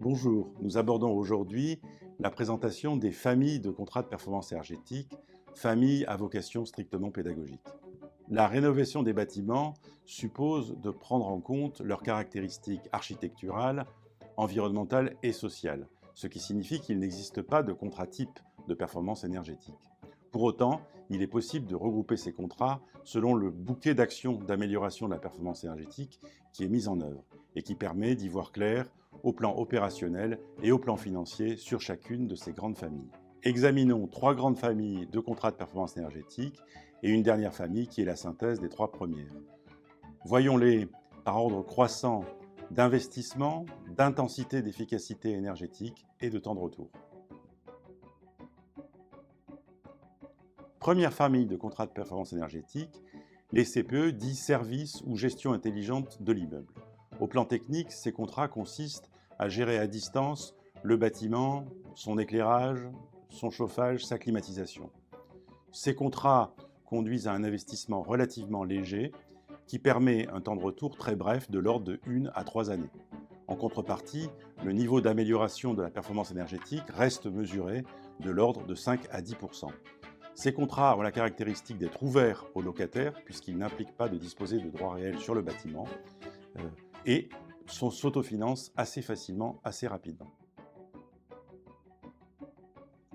Bonjour, nous abordons aujourd'hui la présentation des familles de contrats de performance énergétique, familles à vocation strictement pédagogique. La rénovation des bâtiments suppose de prendre en compte leurs caractéristiques architecturales, environnementales et sociales, ce qui signifie qu'il n'existe pas de contrat type de performance énergétique. Pour autant, il est possible de regrouper ces contrats selon le bouquet d'actions d'amélioration de la performance énergétique qui est mis en œuvre et qui permet d'y voir clair au plan opérationnel et au plan financier sur chacune de ces grandes familles. Examinons 3 grandes familles de contrats de performance énergétique et une dernière famille qui est la synthèse des 3 premières. Voyons-les par ordre croissant d'investissement, d'intensité d'efficacité énergétique et de temps de retour. Première famille de contrats de performance énergétique, les CPE dits services ou gestion intelligente de l'immeuble. Au plan technique, ces contrats consistent à gérer à distance le bâtiment, son éclairage, son chauffage, sa climatisation. Ces contrats conduisent à un investissement relativement léger qui permet un temps de retour très bref de l'ordre de 1 à 3 années. En contrepartie, le niveau d'amélioration de la performance énergétique reste mesuré de l'ordre de 5 à 10%. Ces contrats ont la caractéristique d'être ouverts aux locataires puisqu'ils n'impliquent pas de disposer de droits réels sur le bâtiment et s'autofinancent assez facilement, assez rapidement.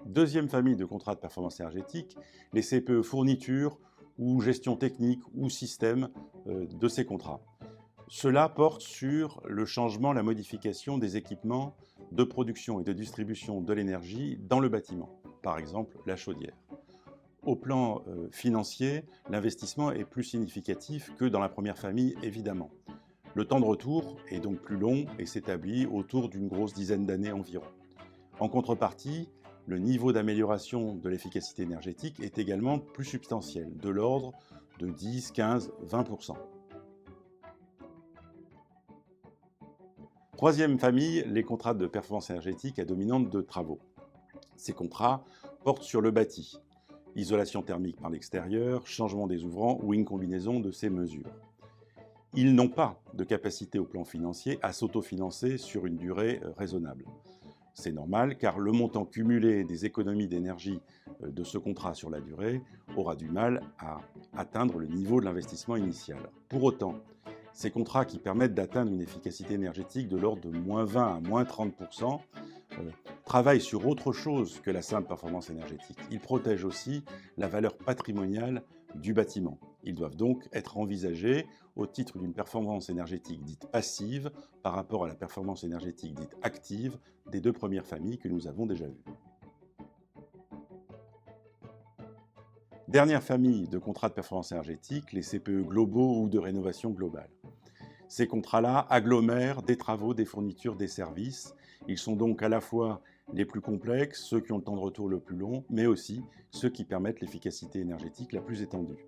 Deuxième famille de contrats de performance énergétique, les CPE fourniture ou gestion technique ou système de ces contrats. Cela porte sur le changement, la modification des équipements de production et de distribution de l'énergie dans le bâtiment, par exemple la chaudière. Au plan financier, l'investissement est plus significatif que dans la première famille, évidemment. Le temps de retour est donc plus long et s'établit autour d'une grosse dizaine d'années environ. En contrepartie, le niveau d'amélioration de l'efficacité énergétique est également plus substantiel, de l'ordre de 10, 15, 20%. Troisième famille, les contrats de performance énergétique à dominante de travaux. Ces contrats portent sur le bâti. Isolation thermique par l'extérieur, changement des ouvrants ou une combinaison de ces mesures. Ils n'ont pas de capacité au plan financier à s'autofinancer sur une durée raisonnable. C'est normal car le montant cumulé des économies d'énergie de ce contrat sur la durée aura du mal à atteindre le niveau de l'investissement initial. Pour autant, ces contrats qui permettent d'atteindre une efficacité énergétique de l'ordre de moins 20 à moins 30% travaillent sur autre chose que la simple performance énergétique. Ils protègent aussi la valeur patrimoniale du bâtiment. Ils doivent donc être envisagés au titre d'une performance énergétique dite passive par rapport à la performance énergétique dite active des 2 premières familles que nous avons déjà vues. Dernière famille de contrats de performance énergétique, les CPE globaux ou de rénovation globale. Ces contrats-là agglomèrent des travaux, des fournitures, des services. Ils sont donc à la fois les plus complexes, ceux qui ont le temps de retour le plus long, mais aussi ceux qui permettent l'efficacité énergétique la plus étendue.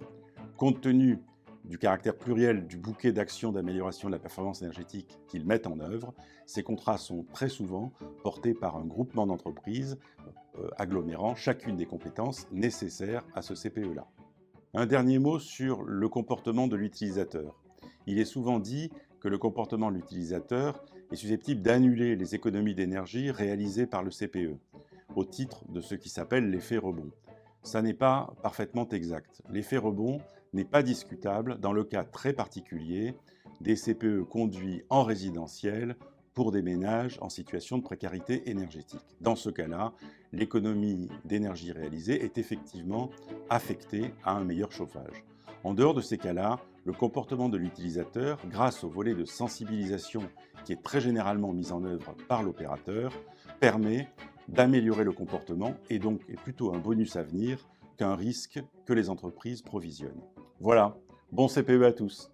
Compte tenu du caractère pluriel du bouquet d'actions d'amélioration de la performance énergétique qu'ils mettent en œuvre, ces contrats sont très souvent portés par un groupement d'entreprises agglomérant chacune des compétences nécessaires à ce CPE-là. Un dernier mot sur le comportement de l'utilisateur. Il est souvent dit que le comportement de l'utilisateur est susceptible d'annuler les économies d'énergie réalisées par le CPE, au titre de ce qui s'appelle l'effet rebond. Ça n'est pas parfaitement exact. L'effet rebond n'est pas discutable dans le cas très particulier des CPE conduits en résidentiel pour des ménages en situation de précarité énergétique. Dans ce cas-là, l'économie d'énergie réalisée est effectivement affectée à un meilleur chauffage. En dehors de ces cas-là, le comportement de l'utilisateur, grâce au volet de sensibilisation qui est très généralement mis en œuvre par l'opérateur, permet d'améliorer le comportement et donc est plutôt un bonus à venir qu'un risque que les entreprises provisionnent. Voilà, bon CPE à tous!